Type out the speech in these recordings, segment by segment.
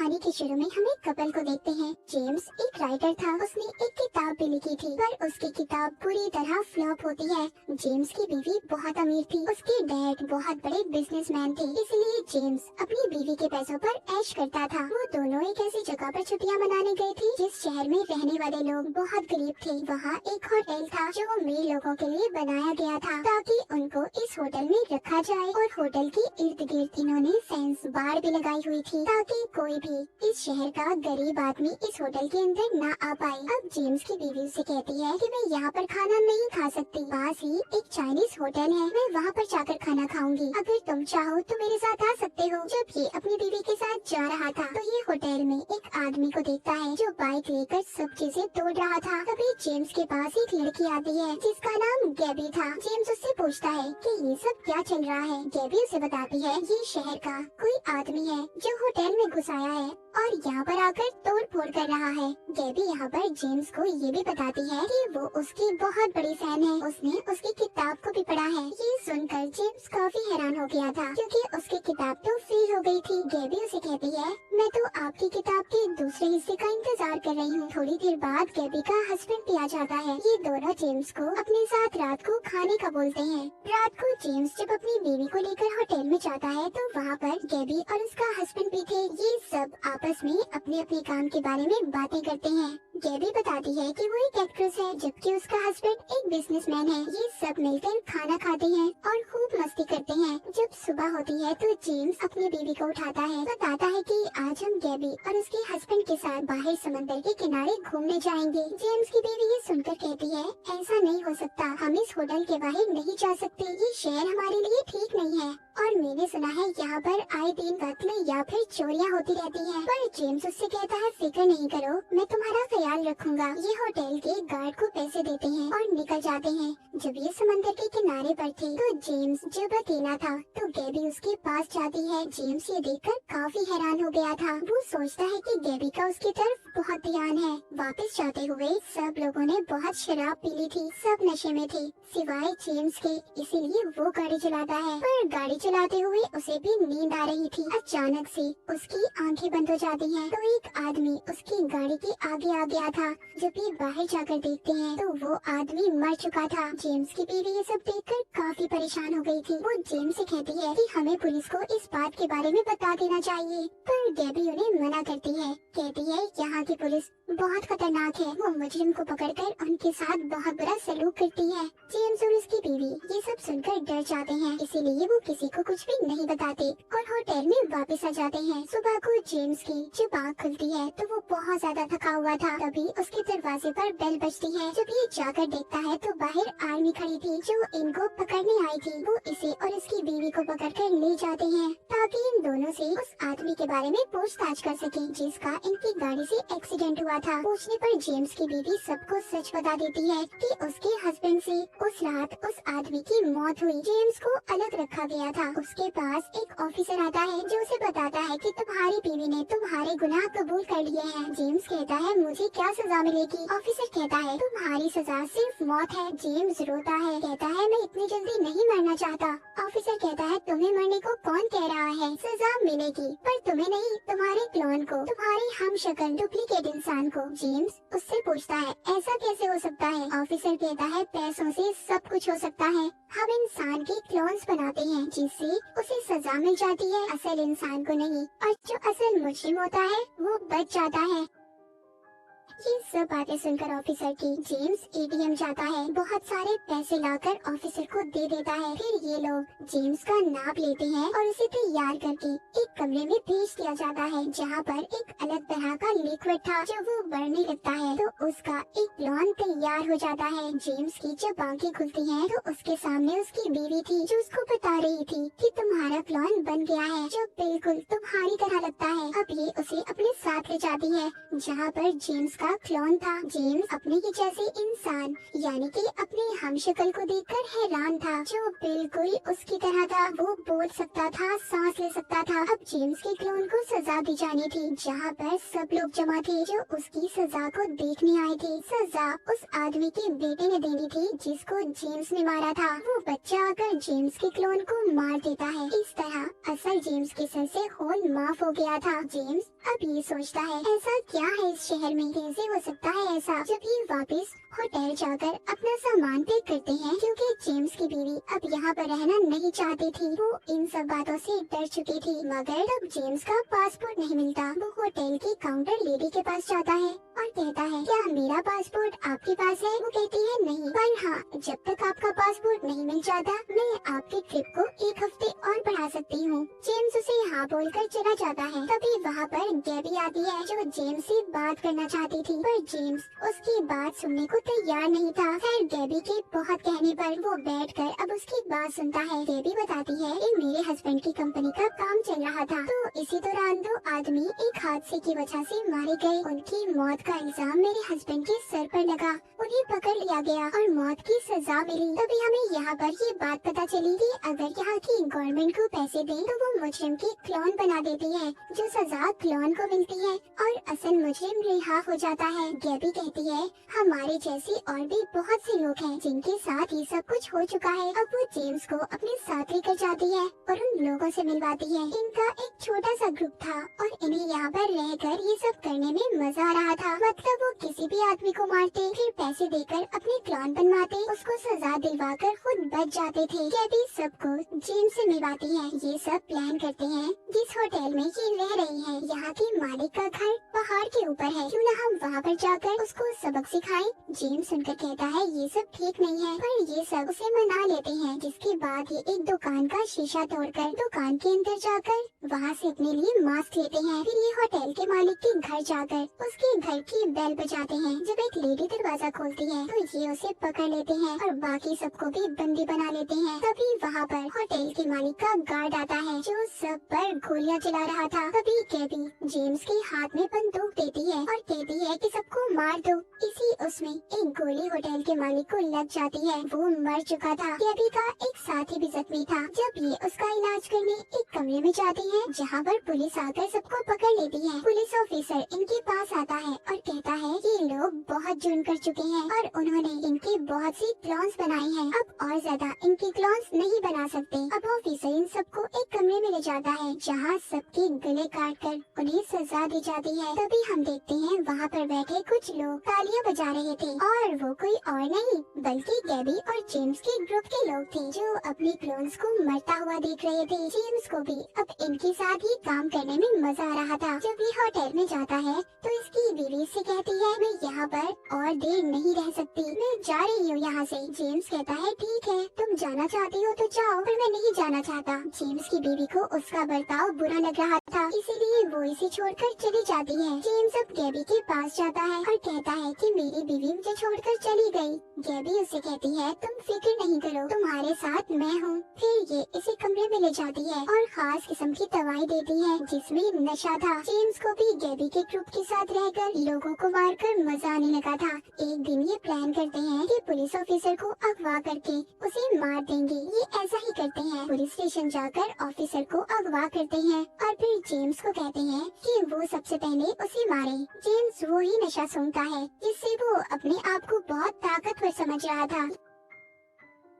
कहानी के शुरू में हम एक कपल को देखते हैं। जेम्स एक राइटर था, उसने एक किताब भी लिखी थी, पर उसकी किताब पूरी तरह फ्लॉप होती है। जेम्स की बीवी बहुत अमीर थी, उसके डैड बहुत बड़े बिजनेसमैन थे, इसलिए जेम्स अपनी बीवी के पैसों पर ऐश करता था। वो दोनों एक ऐसी जगह पर छुट्टियां मनाने गए थे जिस शहर में रहने वाले लोग बहुत गरीब थे। वहाँ एक होटल था जो अमीर लोगों के लिए बनाया गया था ताकि उनको इस होटल में रखा जाए, और होटल के इर्द गिर्द इन्होंने सेंस बार भी लगाई हुई थी ताकि कोई भी इस शहर का गरीब आदमी इस होटल के अंदर न आ पाए। अब जेम्स की बीवी उसे कहती है कि मैं यहाँ पर खाना नहीं खा सकती, पास ही एक चाइनीज होटल है, मैं वहाँ पर जाकर खाना खाऊंगी, अगर तुम चाहो तो मेरे साथ आ सकते हो। जब ये अपनी बीवी के साथ जा रहा था तो ये होटल में एक आदमी को देखता है जो बाइक लेकर सब चीजें तोड़ रहा था। तभी जेम्स के पास एक लड़की आती है जिसका नाम गैबी था। जेम्स उससे पूछता है कि ये सब क्या चल रहा है। गैबी उसे बताती है ये शहर का कोई आदमी है जो होटल में घुस आया है और यहाँ पर आकर तोड़ फोड़ कर रहा है। गैबी यहाँ पर जेम्स को ये भी बताती है कि वो उसकी बहुत बड़ी फैन है, उसने उसकी किताब को भी पढ़ा है। ये सुनकर जेम्स काफी हैरान हो गया था क्योंकि उसकी किताब तो फेल हो गई थी। गैबी उसे कहती है मैं तो आपकी किताब के दूसरे हिस्से का इंतजार कर रही हूँ। थोड़ी देर बाद गैबी का हस्बैंड भी आ जाता है। ये दोनों जेम्स को अपने साथ रात को खाने का बोलते हैं। रात को जेम्स जब अपनी बीवी को लेकर होटल में जाता है तो वहाँ पर गैबी और उसका हस्बैंड भी थे। ये सब आपस में अपने अपने काम के बारे में बातें करते हैं। गैबी बताती है कि वो एक एक्ट्रेस है जबकि उसका हस्बैंड एक बिजनेसमैन है। ये सब मिलकर खाना खाते हैं और खूब मस्ती करते हैं। जब सुबह होती है तो जेम्स अपनी बीवी को उठाता है, बताता है कि आज हम गैबी और उसके हस्बैंड के साथ बाहर समंदर के किनारे घूमने जाएंगे। जेम्स की बीवी ये सुनकर कहती है ऐसा नहीं हो सकता, हम इस होटल के बाहर नहीं जा सकते, ये शहर हमारे लिए ठीक नहीं है और मैंने सुना है यहाँ पर आए दिन कत्ल या फिर चोरियाँ होती रहती हैं। पर जेम्स उससे कहता है फिक्र नहीं करो, मैं तुम्हारा ख्याल रखूंगा। ये होटल के गार्ड को पैसे देते हैं और निकल जाते हैं। जब ये समंदर के किनारे पर थे तो जेम्स जब अकेला था तो गैबी उसके पास जाती है। जेम्स ये देखकर काफी हैरान हो गया था। वो सोचता है कि गैबी का उसकी तरफ बहुत ध्यान है। वापस जाते हुए सब लोगों ने बहुत शराब पी ली थी, सब नशे में थे सिवाय जेम्स के, इसीलिए वो गाड़ी चलाता है। पर गाड़ी चलाते हुए उसे भी नींद आ रही थी। अचानक से उसकी आंखें बंद हो जाती हैं तो एक आदमी उसकी गाड़ी के आगे आ गया था। जब ये बाहर जाकर देखते हैं तो वो आदमी मर चुका था। जेम्स की बीवी ये सब देखकर काफी परेशान हो गई थी। वो जेम्स से कहती है कि हमें पुलिस को इस बात के बारे में बता देना चाहिए, पर गैबी उन्हें मना करती है। कहती है यहाँ की पुलिस बहुत खतरनाक है, वो मुजरिम को पकड़कर उनके साथ बहुत बुरा सलूक करती है। जेम्स और उसकी बीवी ये सब सुनकर डर जाते हैं, इसीलिए वो किसी को कुछ भी नहीं बताते और होटल में वापस आ जाते हैं। सुबह को जेम्स की जब आँख खुलती है तो वो बहुत ज्यादा थका हुआ था। तभी उसके दरवाजे पर बेल बजती है। जब ये जाकर देखता है तो बाहर आर्मी खड़ी थी जो इनको पकड़ने आई थी। वो इसे और इसकी बीवी को पकड़कर ले जाते हैं ताकि इन दोनों से उस आदमी के बारे में पूछताछ कर सके जिसका इनकी गाड़ी से एक्सीडेंट हुआ था। पूछने पर जेम्स की बीवी सबको सच बता देती है कि उसके हस्बैंड से उस रात उस आदमी की मौत हुई। जेम्स को अलग रखा गया था। उसके पास एक ऑफिसर आता है जो उसे बताता है कि तुम्हारी बीवी ने तुम्हारे गुनाह कबूल कर लिए हैं। जेम्स कहता है मुझे क्या सजा मिलेगी? ऑफिसर कहता है तुम्हारी सजा सिर्फ मौत है। जेम्स रोता है, कहता है मैं इतनी जल्दी नहीं मरना चाहता। ऑफिसर कहता है तुम्हें मरने को कौन कह रहा है, सजा मिलेगी पर तुम्हें नहीं, तुम्हारे क्लोन को, तुम्हारी हमशक्ल डुप्लीकेट इंसान को। जेम्स उससे पूछता है ऐसा कैसे हो सकता है? ऑफिसर कहता है पैसों से सब कुछ हो सकता है, हम इंसान के क्लोन्स बनाते हैं जिससे उसे सजा मिल जाती है, असल इंसान को नहीं, और जो असल मुजरिम होता है वो बच जाता है। ये सब बातें सुनकर ऑफिसर की जेम्स एटीएम जाता है, बहुत सारे पैसे लाकर ऑफिसर को दे देता है। फिर ये लोग जेम्स का नाप लेते हैं और उसे तैयार करके एक कमरे में भेज दिया जाता है जहाँ पर एक अलग तरह का लिक्विड था। जब वो बढ़ने लगता है तो उसका एक क्लोन तैयार हो जाता है। जेम्स की जब आंखें खुलती हैं तो उसके सामने उसकी बीवी थी जो उसको बता रही थी कि तुम्हारा क्लोन बन गया है जो बिल्कुल तुम्हारी तरह लगता है। अब ये उसे अपने साथ ले जाती है जहाँ पर जेम्स का क्लोन था। जेम्स अपने ही जैसे इंसान यानी कि अपने हमशक्ल को देखकर हैरान था जो बिल्कुल उसकी तरह था। वो बोल सकता था, सांस ले सकता था। अब जेम्स के क्लोन को सजा दी जानी थी जहाँ पर सब लोग जमा थे जो उसकी सजा को देखने आए थे। सजा उस आदमी के बेटे ने देनी थी जिसको जेम्स ने मारा था। वो बच्चा आकर जेम्स के क्लोन को मार देता है। इस तरह असल जेम्स के सर से होल माफ हो गया था। जेम्स अब ये सोचता है ऐसा क्या है इस शहर में, कैसे हो सकता है ऐसा। जब ये वापस होटल जाकर अपना सामान पैक करते हैं, क्योंकि जेम्स की बीवी अब यहाँ पर रहना नहीं चाहती थी। वो इन सब बातों से डर चुकी थी, मगर तब जेम्स का पासपोर्ट नहीं मिलता। वो होटल की काउंटर लेडी के पास जाता है और कहता है, क्या मेरा पासपोर्ट आपके पास है? वो कहती है नहीं, पर हाँ, जब तक आपका पासपोर्ट नहीं मिल जाता मैं आपकी ट्रिप को 1 हफ्ते और बढ़ा सकती हूँ। जेम्स उसे हाँ बोलकर चला जाता है। तभी वहाँ पर गैबी आती है, जो जेम्स से बात करना चाहती थी, पर जेम्स उसकी बात सुनने को तैयार नहीं था। खैर गैबी के बहुत कहने पर वो बैठकर अब उसकी बात सुनता है। गैबी बताती है कि मेरे हस्बैंड की कंपनी का काम चल रहा था, तो इसी दौरान 2 आदमी एक हादसे की वजह से मारे गए। उनकी मौत का इल्जाम मेरे हस्बैंड के सर पर लगा, उन्हें पकड़ लिया गया और मौत की सजा मिली। तभी हमें यहाँ पर ये बात पता चली कि अगर यहाँ की गवर्नमेंट को पैसे दें तो वो मुजरिम की क्लोन बना देती है, जो सजा क्लोन को मिलती है और असल मुजरिम रिहा हो जाता है। गैबी कहती है, हमारे जैसे और भी बहुत से लोग हैं जिनके साथ ये सब कुछ हो चुका है। अब वो जेम्स को अपने साथ लेकर जाती है और उन लोगों से मिलवाती है। इनका एक छोटा सा ग्रुप था और इन्हें यहाँ पर रहकर ये सब करने में मजा आ रहा था। मतलब वो किसी भी आदमी को मारते, फिर पैसे देकर अपने क्लोन बनवाते, उसको सजा दिलवाकर खुद बच जाते थे। गैबी सबको जेम्स से मिलवाती है। ये सब प्लान करते हैं, जिस होटल में ये रह रही है यहाँ की मालिक का घर पहाड़ के ऊपर है, क्यों न हम वहाँ पर जाकर उसको सबक सिखाएं। जेम्स सुनकर कहता है ये सब ठीक नहीं है, पर ये सब उसे मना लेते हैं। जिसके बाद ये एक दुकान का शीशा तोड़कर दुकान के अंदर जाकर वहाँ से अपने लिए मास्क लेते हैं। फिर ये होटल के मालिक के घर जाकर उसके घर की बेल बजाते हैं। जब एक लेडी दरवाजा खोलती है तो ये उसे पकड़ लेते हैं और बाकी सबको भी बंदी बना लेते हैं। तभी वहाँ पर होटल के मालिक का गार्ड आता है, जो सब पर गोलियां चला रहा था। तभी गैबी जेम्स के हाथ में बंदूक देती है और कहती है कि सबको मार दो। इसी उसमें एक गोली होटल के मालिक को लग जाती है, वो मर चुका था। गैबी का एक साथी भी जख्मी था। जब ये उसका इलाज करने एक कमरे में जाती है, जहाँ पर पुलिस आकर सबको पकड़ लेती है। पुलिस ऑफिसर इनके पास आता है और कहता है ये लोग बहुत जुर्म कर चुके हैं और उन्होंने इनकी बहुत सी क्लोन्स बनाई हैं। अब और ज्यादा इनकी क्लोन्स नहीं बना सकते। अब ऑफिसर इन सबको एक कमरे में ले जाता है, जहाँ सबके गले काट कर उन्हें सजा दी जाती है। तभी हम देखते हैं वहाँ पर बैठे कुछ लोग तालियां बजा रहे थे और वो कोई और नहीं बल्कि गैबी और जेम्स के ग्रुप के लोग थे, जो अपनी क्लोन्स को मरता हुआ देख रहे थे। जेम्स को भी अब इनके साथ ही काम करने में मजा आ रहा था। जब ये होटल में जाता है तो इसकी बीवी से कहती है, मैं यहाँ पर और देर नहीं रह सकती, मैं जा रही हूँ यहाँ से। जेम्स कहता है ठीक है, तुम जाना चाहती हो तो जाओ, पर मैं नहीं जाना चाहता। जेम्स की बीवी को उसका बर्ताव बुरा लग रहा था, इसीलिए वो इसे छोड़कर चली जाती है। जेम्स अब गैबी के पास जाता है और कहता है कि मेरी बीवी मुझे छोड़कर चली गई। गैबी उसे कहती है, तुम फिक्र नहीं करो, तुम्हारे साथ मैं हूँ। फिर ये इसे कमरे में ले जाती है और खास किस्म की दवाई देती है जिसमें नशा था। जेम्स को भी गैबी के ग्रुप के साथ रहकर लोगों को मारकर मजा आने लगा था। एक दिन ये प्लान करते हैं कि पुलिस ऑफिसर को अगवा करके उसे मार देंगे। ये ऐसा ही करते हैं, पुलिस स्टेशन जाकर ऑफिसर को अगवा करते हैं और फिर जेम्स को कहते हैं कि वो सबसे पहले उसे मारे। जेम्स वो ही नशा सूंघता है जिससे वो अपने आप को बहुत ताकतवर समझ रहा था।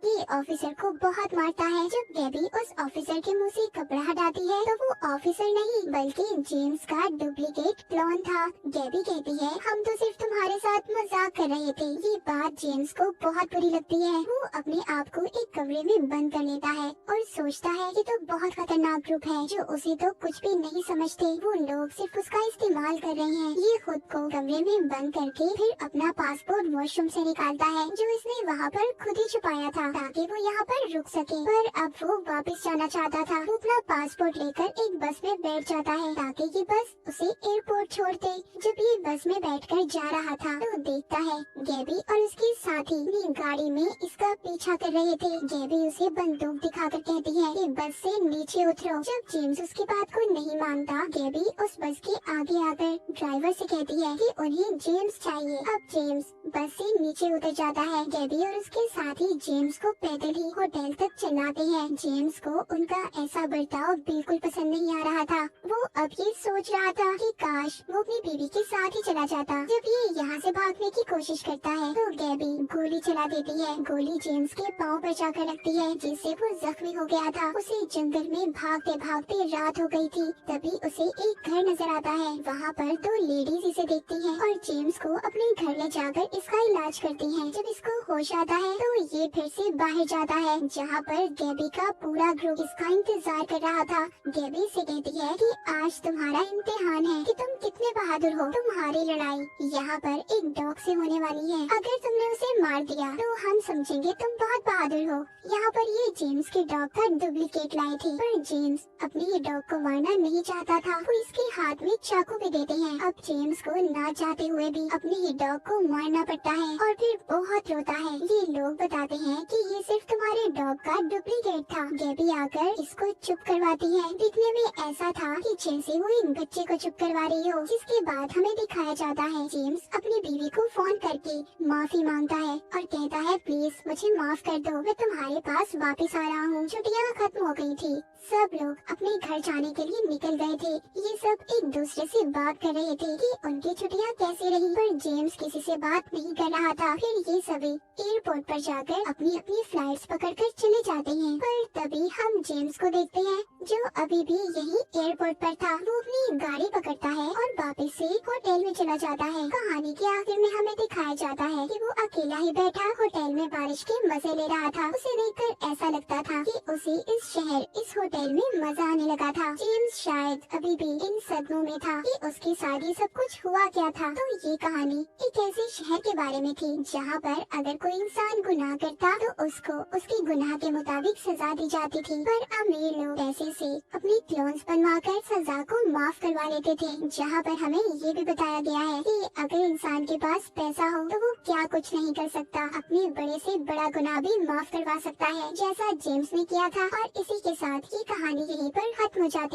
ये ऑफिसर को बहुत मारता है। जब गैबी उस ऑफिसर के मुंह से कपड़ा हटाती है तो वो ऑफिसर नहीं बल्कि जेम्स का डुप्लीकेट क्लोन था। गैबी कहती है, हम तो सिर्फ तुम्हारे साथ मजाक कर रहे थे। ये बात जेम्स को बहुत बुरी लगती है। वो अपने आप को एक कमरे में बंद कर लेता है और सोचता है ये तो बहुत खतरनाक ग्रुप है, जो उसे तो कुछ भी नहीं समझते। वो लोग सिर्फ उसका इस्तेमाल कर रहे हैं। ये खुद को कमरे में बंद करके फिर अपना पासपोर्ट वॉशरूम से निकालता है, जो इसने वहाँ पर खुद ही छुपाया था ताकि वो यहाँ पर रुक सके। पर अब वो वापस जाना चाहता था। वो अपना पासपोर्ट लेकर एक बस में बैठ जाता है ताकि ये बस उसे एयरपोर्ट छोड़ दे। जब ये बस में बैठकर जा रहा था तो देखता है गैबी और उसके साथी अपनी गाड़ी में इसका पीछा कर रहे थे। गैबी उसे बंदूक दिखाकर कहती है कि बस से नीचे उतरो। जब जेम्स उसकी बात को नहीं मानता, गैबी उस बस के आगे आकर ड्राइवर से कहती है कि उन्हें जेम्स चाहिए। अब जेम्स बस से नीचे उतर जाता है। गैबी और उसके साथी जेम्स को पैदल ही होटल तक चलाते हैं। जेम्स को उनका ऐसा बर्ताव बिल्कुल पसंद नहीं आ रहा था। वो अब ये सोच रहा था कि काश वो अपनी बीवी के साथ ही चला जाता। जब ये यहाँ से भागने की कोशिश करता है तो गैबी गोली चला देती है। गोली जेम्स के पाँव पर जाकर लगती है, जिससे वो जख्मी हो गया था। उसे जंगल में भागते भागते रात हो गई थी। तभी उसे एक घर नजर आता है। वहाँ पर दो लेडीज इसे देखती हैं और जेम्स को अपने घर ले जाकर इसका इलाज करती हैं। जब इसको होश आता है तो ये फिर से बाहर जाता है, जहाँ पर गैबी का पूरा ग्रुप इसका इंतजार कर रहा था। गैबी से कहती है कि आज तुम्हारा इम्तिहान है कि तुम कितने बहादुर हो। तुम्हारी लड़ाई यहाँ पर एक डॉग से होने वाली है। अगर तुमने उसे मार दिया तो हम समझेंगे तुम बहुत बहादुर हो। यहाँ पर ये जेम्स के डॉग का डुप्लीकेट लाई थी, पर जेम्स अपने ये डॉग को मारना नहीं चाहता था। वो इसके हाथ में चाकू भी देते हैं। अब जेम्स को ना चाहते हुए भी अपने ये डॉग को मारना पड़ता है और फिर बहुत रोता है। ये लोग बताते हैं कि ये सिर्फ तुम्हारे डॉग का डुप्लीकेट था। गैबी आकर इसको चुप करवाती है। दिखने में ऐसा था कि जैसे वो एक बच्चे को चुप करवा रही हो। जिसके बाद हमें दिखाया जाता है जेम्स अपनी बीवी को फोन करके माफी मांगता है और कहता है, प्लीज मुझे माफ कर दो, मैं तुम्हारे पास वापस आ रहा हूँ। छुट्टियाँ खत्म हो गई थी। सब लोग अपने घर जाने के लिए निकल गए थे। ये सब एक दूसरे से बात कर रहे थे कि उनकी छुट्टियाँ कैसी रही, पर जेम्स किसी से बात नहीं कर रहा था। फिर ये सभी एयरपोर्ट पर जाकर अपनी अपनी फ्लाइट्स पकड़कर चले जाते हैं। पर तभी हम जेम्स को देखते हैं जो अभी भी यही एयरपोर्ट पर था। वो अपनी गाड़ी पकड़ता है और वापस से होटल में चला जाता है। कहानी के आखिर में हमें दिखाया जाता है कि वो अकेला ही बैठा होटल में बारिश के मजे ले रहा था। उसे देखकर ऐसा लगता था कि उसे इस शहर, इस होटल में मजा आने लगा था। जेम्स शायद अभी भी इन सदमों में था कि उसके साथ ये सब कुछ हुआ क्या था। तो ये कहानी एक ऐसे शहर के बारे में थी जहाँ पर अगर कोई इंसान गुनाह करता तो उसको उसके गुनाह के मुताबिक सजा दी जाती थी। पर अमीर लोग पैसे से अपनी क्लोन्स बनवाकर सजा को माफ करवा लेते थे। जहाँ पर हमें ये भी बताया गया है कि अगर इंसान के पास पैसा हो तो वो क्या कुछ नहीं कर सकता, अपने बड़े से बड़ा गुनाह भी माफ करवा सकता है, जैसा जेम्स ने किया था। और इसी के साथ ये कहानी यहीं पर खत्म हो जाती है।